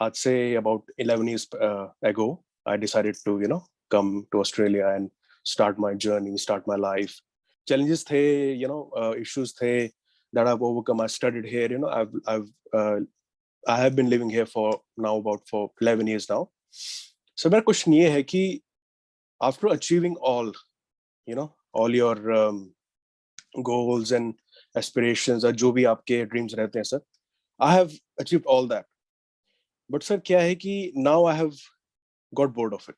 आज से about 11 years ago, I decided to, come to Australia and start my journey, start my life. Challenges थे, issues थे that I've overcome. I studied here, I have been living here for now for 11 years now. So मेरा question ये है कि after achieving all your goals and aspirations, और जो भी आपके dreams रहते हैं sir, I have achieved all that. But sir क्या है कि now I have got bored of it.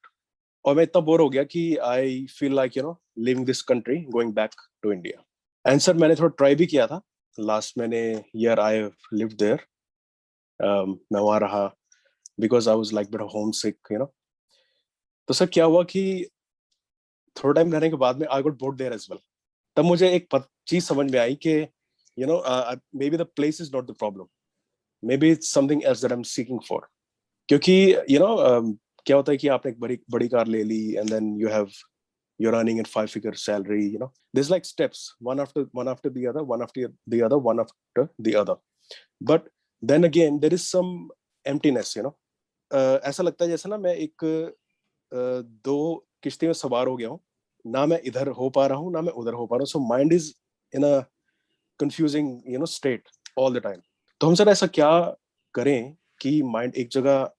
और मैं इतना बोर हो गया कि I feel like leaving this country, going back to India. And sir मैंने थोड़ा ट्राई भी किया था. Last year I have lived there. मैं वहाँ रहा because I was like bit of homesick, तो सर क्या हुआ कि थोड़ा टाइम रहने के बाद में I got bored there as well. तब मुझे एक चीज समझ में आई कि maybe the place is not the problem. Maybe it's something else that I'm seeking for. क्योंकि क्या होता है कि आपने एक बड़ी कार ले ली and then you're earning a 5-figure salary, there's like steps, one after the other, one after the other, one after the other. But then again there is some emptiness, ऐसा लगता है जैसे ना मैं एक दो किश्ती में सवार हो गया हूँ, ना मैं इधर हो पा रहा हूँ ना मैं उधर हो पा रहा हूँ. So mind is in a confusing state all the time. तो हम सर ऐसा क्या करें कि माइंड एक जगह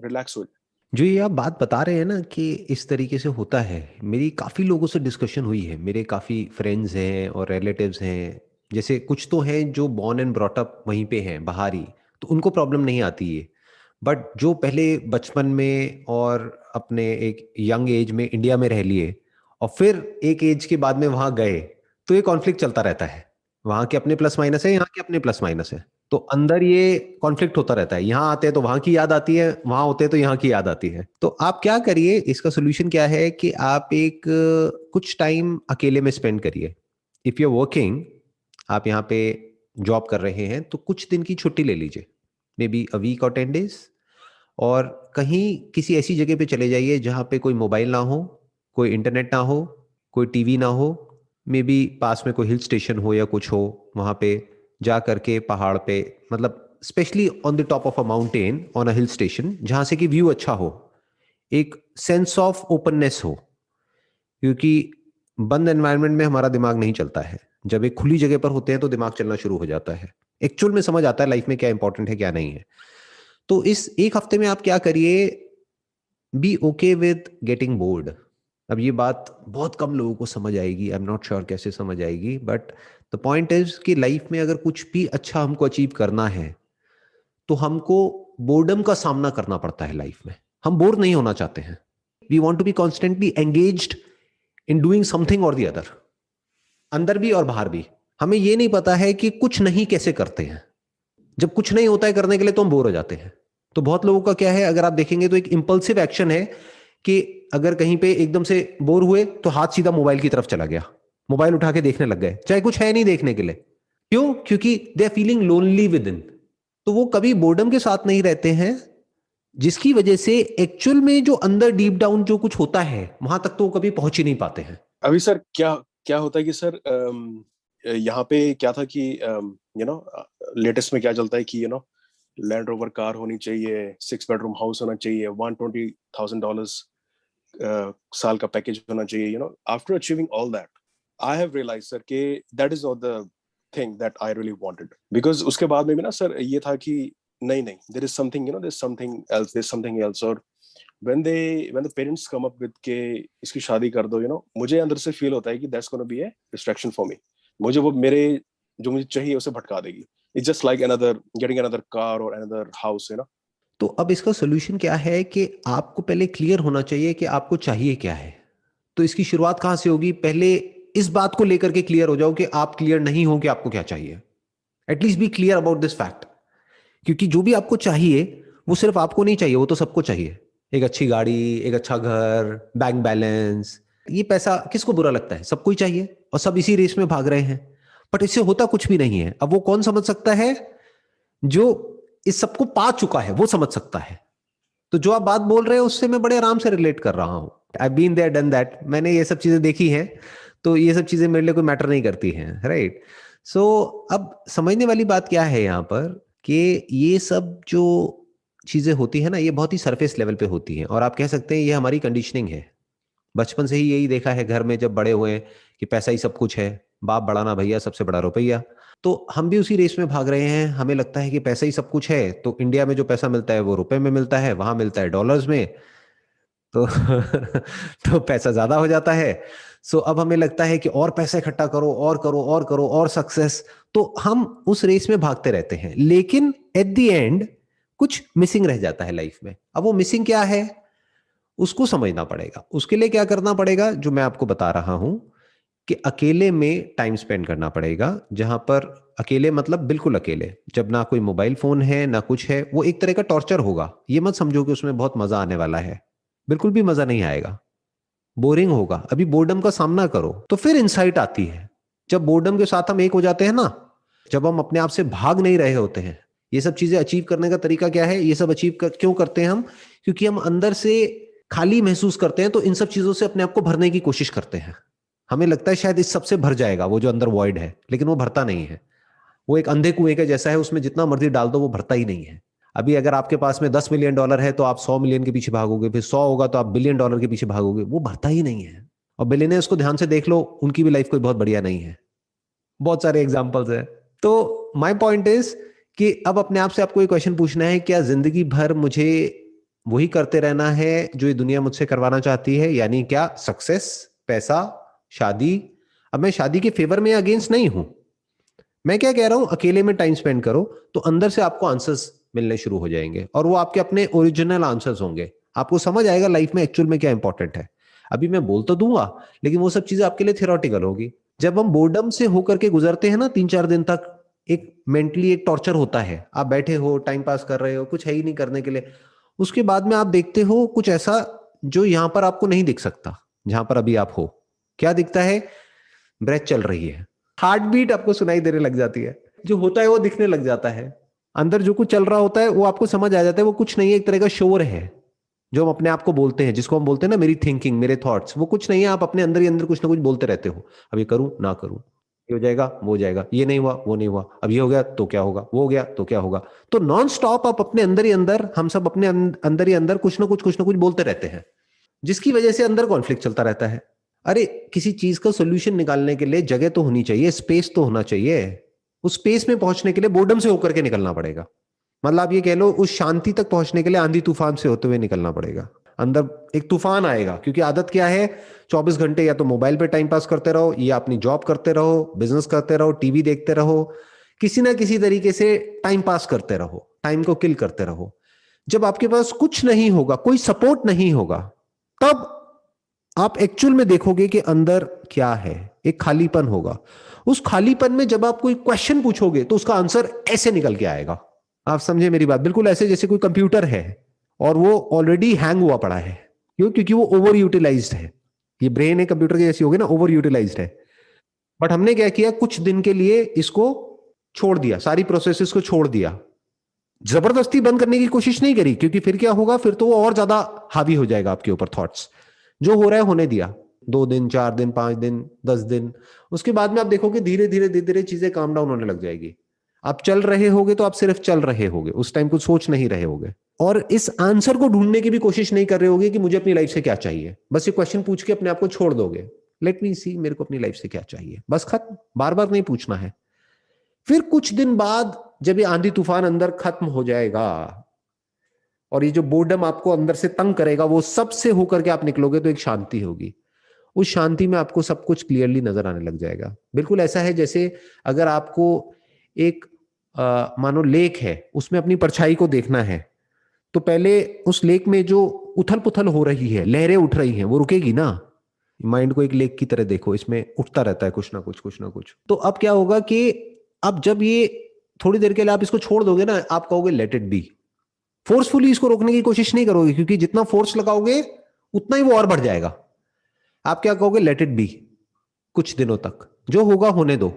रिलैक्स हो जाए. जो ये आप बात बता रहे हैं ना कि इस तरीके से होता है, मेरी काफ़ी लोगों से डिस्कशन हुई है. मेरे काफ़ी फ्रेंड्स हैं और रिलेटिव्स हैं. जैसे कुछ तो हैं जो बॉर्न एंड ब्रॉट अप वहीं पे हैं बाहर ही, तो उनको प्रॉब्लम नहीं आती है. बट जो पहले बचपन में और अपने एक यंग एज में इंडिया में रह लिए और फिर एक एज के बाद में वहाँ गए, तो ये कॉन्फ्लिक्ट चलता रहता है. वहाँ के अपने प्लस माइनस है, यहाँ के अपने प्लस माइनस है, तो अंदर ये कॉन्फ्लिक्ट होता रहता है. यहाँ आते हैं तो वहां की याद आती है, वहां होते हैं तो यहाँ की याद आती है. तो आप क्या करिए, इसका सोल्यूशन क्या है कि आप एक कुछ टाइम अकेले में स्पेंड करिए. इफ यू आर वर्किंग, आप यहाँ पे जॉब कर रहे हैं, तो कुछ दिन की छुट्टी ले लीजिए, मे बी अ वीक और 10 days, और कहीं किसी ऐसी जगह पे चले जाइए जहाँ पे कोई मोबाइल ना हो, कोई इंटरनेट ना हो, कोई टीवी ना हो. मे बी पास में कोई हिल स्टेशन हो या कुछ हो, वहाँ पे जा करके पहाड़ पे, मतलब specially on the top of a mountain, on a hill station, जहाँ से कि व्यू अच्छा हो, एक सेंस ऑफ ओपननेस हो. क्योंकि बंद एनवायरनमेंट में हमारा दिमाग नहीं चलता है. जब एक खुली जगह पर होते हैं तो दिमाग चलना शुरू हो जाता है. एक्चुअल में समझ आता है लाइफ में क्या इंपॉर्टेंट है क्या नहीं है. तो इस एक हफ्ते में आप क्या करिए, be okay with getting bored. अब ये बात बहुत कम लोगों को समझ आएगी, आई एम नॉट श्योर कैसे समझ आएगी, बट द पॉइंट इज कि लाइफ में अगर कुछ भी अच्छा हमको अचीव करना है तो हमको बोर्डम का सामना करना पड़ता है लाइफ में. हम बोर नहीं होना चाहते हैं. We want to be constantly engaged in doing something और द अदर, अंदर भी और बाहर भी. हमें ये नहीं पता है कि कुछ नहीं कैसे करते हैं. जब कुछ नहीं होता है करने के लिए तो हम बोर हो जाते हैं. तो बहुत लोगों का क्या है, अगर आप देखेंगे तो एक इंपल्सिव एक्शन है कि अगर कहीं पे एकदम से बोर हुए तो हाथ सीधा मोबाइल की तरफ चला गया, मोबाइल उठा के देखने लग गए, चाहे कुछ है नहीं देखने के लिए. क्यों? क्योंकि they are feeling lonely within. तो वो कभी बोर्डम के साथ नहीं रहते हैं, जिसकी वजह से एक्चुअल में जो अंदर डीप डाउन जो कुछ होता है वहां तक तो वो कभी पहुंच ही नहीं पाते हैं. अभी सर क्या क्या होता है कि सर यहाँ पे क्या था कि लेटेस्ट में क्या चलता है कि लैंड रोवर कार होनी चाहिए, 6 bedroom हाउस होना चाहिए, $120,000 साल का पैकेज होना चाहिए. After achieving all that I have realise sir कि that is not the thing that I really wanted. Because उसके बाद में भी ना सर ये था कि नहीं there is something, there is something else. और when the parents come up with के इसकी शादी कर दो, मुझे अंदर से फील होता है कि that's gonna be a distraction for me. मुझे वो मेरे जो मुझे चाहिए उसे भटका देगी. It's just like getting another car or another house. तो अब इसका सोल्यूशन क्या है कि आपको पहले क्लियर होना चाहिए कि आपको चाहिए क्या है. तो इसकी शुरुआत कहां से होगी, पहले इस बात को लेकर के क्लियर हो जाओ कि आप क्लियर नहीं हो कि आपको क्या चाहिए. At least be clear about this fact. क्योंकि जो भी आपको चाहिए वो सिर्फ आपको नहीं चाहिए, वो तो सबको चाहिए. एक अच्छी गाड़ी, एक अच्छा घर, बैंक बैलेंस, ये पैसा किसको बुरा लगता है, सबको ही चाहिए, और सब इसी रेस में भाग रहे हैं. बट इससे होता कुछ भी नहीं है. अब वो कौन समझ सकता है, जो इस सबको पा चुका है वो समझ सकता है. तो जो आप बात बोल रहे हैं उससे मैं बड़े आराम से रिलेट कर रहा हूं. I been there done that. मैंने ये सब चीजें देखी हैं, तो ये सब चीजें मेरे लिए कोई मैटर नहीं करती हैं, राइट. सो अब समझने वाली बात क्या है यहाँ पर कि ये सब जो चीजें होती है ना, ये बहुत ही सरफेस लेवल पे होती हैं, और आप कह सकते हैं ये हमारी कंडीशनिंग है। बचपन से ही यही देखा है घर में जब बड़े हुए कि पैसा ही सब कुछ है, बाप बड़ा ना भैया, सबसे बड़ा रुपया। तो हम भी उसी रेस में भाग रहे हैं। हमें लगता है कि पैसा ही सब कुछ है, तो इंडिया में जो पैसा मिलता है वो रुपए में मिलता है, वहां मिलता है डॉलर्स में, तो तो पैसा ज्यादा हो जाता है। सो अब हमें लगता है कि और पैसा इकट्ठा करो और करो और करो और सक्सेस। तो हम उस रेस में भागते रहते हैं, लेकिन एट द एंड कुछ मिसिंग रह जाता है लाइफ में। अब वो मिसिंग क्या है, उसको समझना पड़ेगा। उसके लिए क्या करना पड़ेगा, जो मैं आपको बता रहा हूं, कि अकेले में टाइम स्पेंड करना पड़ेगा। जहां पर अकेले मतलब बिल्कुल अकेले, जब ना कोई मोबाइल फोन है ना कुछ है, वो एक तरह का टॉर्चर होगा। ये मत समझो कि उसमें बहुत मजा आने वाला है, बिल्कुल भी मजा नहीं आएगा, बोरिंग होगा। अभी बोर्डम का सामना करो तो फिर इंसाइट आती है। जब बोर्डम के साथ हम एक हो जाते हैं ना, जब हम अपने आप से भाग नहीं रहे होते हैं। ये सब चीजें अचीव करने का तरीका क्या है, ये सब क्यों करते हैं हम? क्योंकि हम अंदर से खाली महसूस करते हैं, तो इन सब चीजों से अपने आप को भरने की कोशिश करते हैं। हमें लगता है शायद इस सब से भर जाएगा वो जो अंदर वॉइड है, लेकिन वो भरता नहीं है। वो एक अंधे कुएं के जैसा है, उसमें जितना मर्जी डाल दो वो भरता ही नहीं है। अभी अगर आपके पास में $10 मिलियन है तो आप 100 मिलियन के पीछे भागोगे, फिर 100 होगा तो आप $1 बिलियन के पीछे भागोगे, वो भरता ही नहीं है। और बिलियनर्स को ध्यान से देख लो, उनकी भी लाइफ कोई बहुत बढ़िया नहीं है। बहुत सारे एग्जाम्पल्स है। तो माई पॉइंट इज कि अब अपने आप से आपको ये क्वेश्चन पूछना है, क्या जिंदगी भर मुझे वही करते रहना है जो ये दुनिया मुझसे करवाना चाहती है? यानी क्या सक्सेस, पैसा, शादी। अब मैं शादी के फेवर में अगेंस्ट नहीं हूं। मैं क्या कह रहा हूं, अकेले में टाइम स्पेंड करो तो अंदर से आपको आंसर्स मिलने शुरू हो जाएंगे, और वो आपके अपने ओरिजिनल आंसर्स होंगे। आपको समझ आएगा लाइफ में एक्चुअल में क्या इंपॉर्टेंट है। अभी मैं बोल तो दूंगा, लेकिन वो सब चीजें आपके लिए थियोरेटिकल होगी। जब हम बोर्डम से होकर के गुजरते हैं ना 3-4 दिन तक, एक मेंटली एक टॉर्चर होता है। आप बैठे हो, टाइम पास कर रहे हो, कुछ है ही नहीं करने के लिए। उसके बाद में आप देखते हो कुछ ऐसा जो यहां पर आपको नहीं दिख सकता, जहां पर अभी आप हो। क्या दिखता है? ब्रेथ चल रही है, हार्ट बीट आपको सुनाई देने लग जाती है, जो होता है वो दिखने लग जाता है। अंदर जो कुछ चल रहा होता है वो आपको समझ आ जाता है, वो कुछ नहीं है, एक तरह का शोर है जो हम अपने आप को बोलते हैं, जिसको हम बोलते हैं ना मेरी थिंकिंग, मेरे थॉट्स। वो कुछ नहीं है, आप अपने अंदर ही अंदर कुछ ना कुछ बोलते रहते हो। अब ये करूं ना करूं, ये हो जाएगा वो हो जाएगा, ये नहीं हुआ वो नहीं हुआ, अब ये हो गया तो क्या होगा, वो हो गया तो क्या होगा। तो नॉन स्टॉप आप अपने अंदर ही अंदर, हम सब अपने अंदर ही अंदर कुछ ना कुछ बोलते रहते हैं, जिसकी वजह से अंदर कॉन्फ्लिक्ट चलता रहता है। अरे किसी चीज का सोल्यूशन निकालने के लिए जगह तो होनी चाहिए, स्पेस तो होना चाहिए। उस स्पेस में पहुंचने के लिए बोर्डम से होकर के निकलना पड़ेगा। मतलब आप ये कह लो, उस शांति तक पहुंचने के लिए आंधी तूफान से होते हुए निकलना पड़ेगा। अंदर एक तूफान आएगा, क्योंकि आदत क्या है, 24 घंटे या तो मोबाइल पे टाइम पास करते रहो, या अपनी जॉब करते रहो, बिजनेस करते रहो, टीवी देखते रहो, किसी ना किसी तरीके से टाइम पास करते रहो, टाइम को किल करते रहो। जब आपके पास कुछ नहीं होगा, कोई सपोर्ट नहीं होगा, तब आप एक्चुअल में देखोगे कि अंदर क्या है। एक खालीपन होगा। उस खालीपन में जब आप कोई क्वेश्चन पूछोगे तो उसका आंसर ऐसे निकल के आएगा। आप समझे मेरी बात? बिल्कुल ऐसे जैसे कोई कंप्यूटर है और वो ऑलरेडी हैंग हुआ पड़ा है। क्यों? क्योंकि वो ओवर यूटिलाइज्ड है। ये ब्रेन है कंप्यूटर की जैसी होगी ना, ओवर यूटिलाइज्ड है। बट हमने क्या किया, कुछ दिन के लिए इसको छोड़ दिया, सारी प्रोसेसेस को छोड़ दिया। जबरदस्ती बंद करने की कोशिश नहीं करी, क्योंकि फिर क्या होगा, फिर तो वो और ज्यादा हावी हो जाएगा आपके ऊपर थॉट्स। जो हो रहा है होने दिया, 2 दिन 4 दिन 5 दिन 10 दिन, उसके बाद में आप देखोगे धीरे धीरे धीरे धीरे चीजें काम डाउन होने लग जाएगी। आप चल रहे होगे तो आप सिर्फ चल रहे होगे, उस टाइम कुछ सोच नहीं रहे होगे, और इस आंसर को ढूंढने की भी कोशिश नहीं कर रहे होगे कि मुझे अपनी लाइफ से क्या चाहिए। बस ये क्वेश्चन पूछ के अपने आप को छोड़ दोगे, लेट मी सी मेरे को अपनी लाइफ से क्या चाहिए, बस खत्म। बार बार नहीं पूछना है। फिर कुछ दिन बाद जब ये आंधी तूफान अंदर खत्म हो जाएगा और ये जो बोर्डम आपको अंदर से तंग करेगा वो सबसे होकर के आप निकलोगे, तो एक शांति होगी। उस शांति में आपको सब कुछ क्लियरली नजर आने लग जाएगा। बिल्कुल ऐसा है जैसे अगर आपको एक मानो लेक है, उसमें अपनी परछाई को देखना है, तो पहले उस लेक में जो उथल पुथल हो रही है, लहरें उठ रही हैं, वो रुकेगी ना। माइंड को एक लेक की तरह देखो, इसमें उठता रहता है कुछ ना कुछ कुछ ना कुछ। तो अब क्या होगा कि अब जब ये थोड़ी देर के लिए आप इसको छोड़ दोगे ना, आप कहोगे लेट इट बी। फोर्सफुली इसको रोकने की कोशिश नहीं करोगे, क्योंकि जितना फोर्स लगाओगे उतना ही वो और बढ़ जाएगा। आप क्या कहोगे, लेट इट बी, कुछ दिनों तक जो होगा होने दो।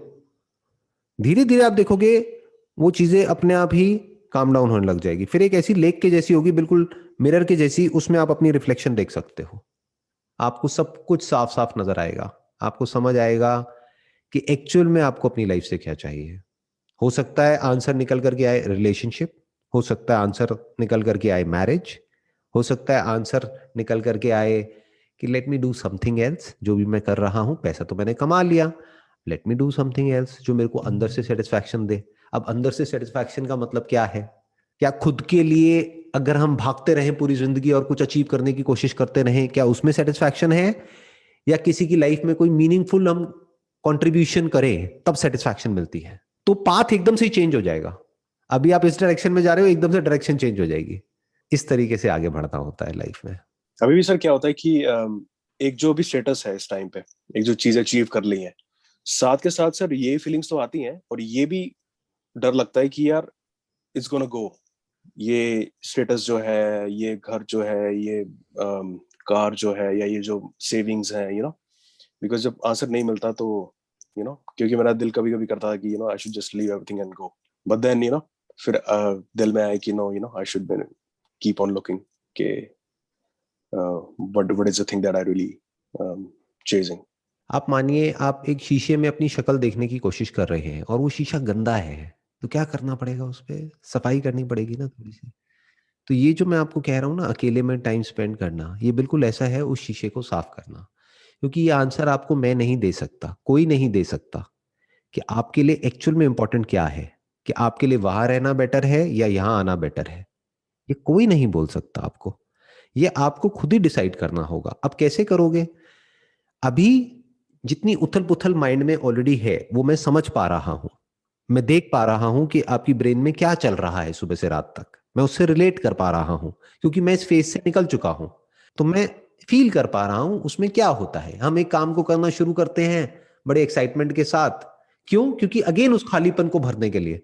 धीरे धीरे आप देखोगे वो चीजें अपने आप ही काम डाउन होने लग जाएगी। फिर एक ऐसी लेक के जैसी होगी, बिल्कुल मिरर के जैसी, उसमें आप अपनी रिफ्लेक्शन देख सकते हो। आपको सब कुछ साफ साफ नजर आएगा। आपको समझ आएगा कि एक्चुअल में आपको अपनी लाइफ से क्या चाहिए। हो सकता है आंसर निकल करके आए रिलेशनशिप, हो सकता है आंसर निकल करके आए मैरिज, हो सकता है आंसर निकल करके आए कि let me do something else, जो भी मैं कर रहा हूं पैसा तो मैंने कमा लिया, let me do something else जो मेरे को अंदर से सेटिस्फैक्शन दे। अब अंदर से सेटिस्फैक्शन का मतलब क्या है? क्या खुद के लिए अगर हम भागते रहें पूरी जिंदगी और कुछ अचीव करने की कोशिश करते रहें, क्या उसमें सेटिस्फैक्शन है? या किसी की लाइफ में कोई मीनिंगफुल हम कंट्रीब्यूशन करें तब सेटिस्फैक्शन मिलती है? तो पाथ एकदम से ही चेंज हो जाएगा। अभी आप इस डायरेक्शन में जा रहे हो, एकदम से डायरेक्शन चेंज हो जाएगी। इस तरीके से आगे बढ़ना होता है लाइफ में। अभी भी सर क्या होता है कि एक जो भी स्टेटस है इस टाइम पे, एक जो चीज अचीव कर ली है, साथ के साथ सर ये फीलिंग्स तो आती हैं और ये भी डर लगता है कि यार इट्स गोना गो, ये स्टेटस जो है, ये घर जो है, ये कार जो है, या ये जो सेविंग्स हैं, बिकॉज जब आंसर नहीं मिलता तो क्योंकि मेरा दिल कभी कभी करता है कि I should just leave everything and go, but then फिर दिल में आए कि no, I should keep on looking के what is the thing that I really chasing. आप मानिए आप एक शीशे में अपनी शक्ल देखने की कोशिश कर रहे हैं और वो शीशा गंदा है, तो क्या करना पड़ेगा? उस पे सफाई करनी पड़ेगी ना थोड़ी सी। तो ये जो मैं आपको कह रहा हूँ ना, अकेले में टाइम स्पेंड करना, ये बिल्कुल ऐसा है उस शीशे को साफ करना। क्योंकि ये आंसर आपको मैं नहीं दे सकता, कोई नहीं दे सकता कि आपके लिए एक्चुअल में इंपॉर्टेंट क्या है, कि आपके लिए वहां रहना बेटर है या यहाँ आना बेटर है। ये कोई नहीं बोल सकता आपको, ये आपको खुद ही डिसाइड करना होगा। अब कैसे करोगे? अभी जितनी उथल पुथल माइंड में ऑलरेडी है वो मैं समझ पा रहा हूं, मैं देख पा रहा हूं कि आपकी ब्रेन में क्या चल रहा है सुबह से रात तक, मैं उससे रिलेट कर पा रहा हूं क्योंकि मैं इस फेज से निकल चुका हूं। तो मैं फील कर पा रहा हूं उसमें क्या होता है। हम एक काम को करना शुरू करते हैं बड़े एक्साइटमेंट के साथ, क्यों? क्योंकि अगेन उस खालीपन को भरने के लिए।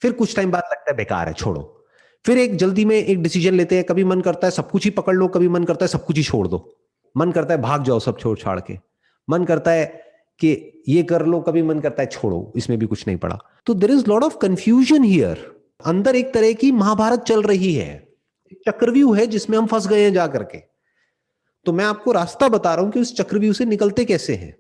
फिर कुछ टाइम बाद लगता है बेकार है, छोड़ो। फिर एक जल्दी में एक डिसीजन लेते हैं, कभी मन करता है सब कुछ ही पकड़ लो, कभी मन करता है सब कुछ ही छोड़ दो, मन करता है भाग जाओ सब छोड़ छाड़ के, मन करता है कि ये कर लो, कभी मन करता है छोड़ो इसमें भी कुछ नहीं पड़ा। तो there is lot of confusion here. अंदर एक तरह की महाभारत चल रही है, चक्रव्यूह है जिसमें हम फंस गए हैं जा करके। तो मैं आपको रास्ता बता रहा हूं कि उस चक्रव्यूह से निकलते कैसे हैं,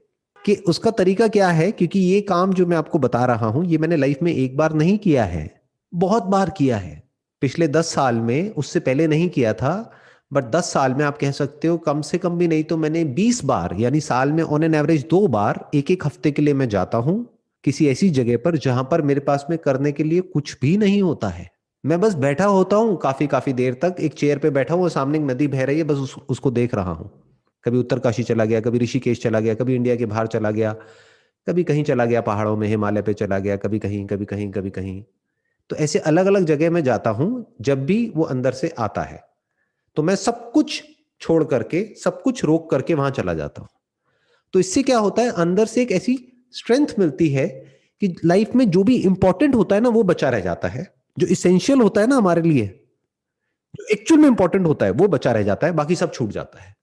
कि उसका तरीका क्या है। क्योंकि ये काम जो मैं आपको बता रहा हूं ये मैंने लाइफ में एक बार नहीं किया है, बहुत बार किया है। पिछले 10 साल में, उससे पहले नहीं किया था, बट 10 साल में आप कह सकते हो कम से कम भी नहीं तो मैंने 20 बार, यानी साल में ऑन एन एवरेज 2 बार एक एक हफ्ते के लिए मैं जाता हूं किसी ऐसी जगह पर जहां पर मेरे पास में करने के लिए कुछ भी नहीं होता है। मैं बस बैठा होता हूं काफी काफी देर तक, एक चेयर पे बैठा हूं और सामने एक नदी बह रही है, बस उसको देख रहा हूं। कभी उत्तरकाशी चला गया, कभी ऋषिकेश चला गया, कभी इंडिया के बाहर चला गया, कभी कहीं चला गया पहाड़ों में, हिमालय पे चला गया, कभी कहीं कभी कहीं कभी कहीं। तो ऐसे अलग अलग जगह में जाता हूं जब भी वो अंदर से आता है। तो मैं सब कुछ छोड़ करके, सब कुछ रोक करके वहां चला जाता हूं। तो इससे क्या होता है, अंदर से एक ऐसी स्ट्रेंथ मिलती है कि लाइफ में जो भी इंपॉर्टेंट होता है ना वो बचा रह जाता है, जो इसेंशियल होता है ना हमारे लिए, जो एक्चुअल में इंपॉर्टेंट होता है वो बचा रह जाता है, बाकी सब छूट जाता है।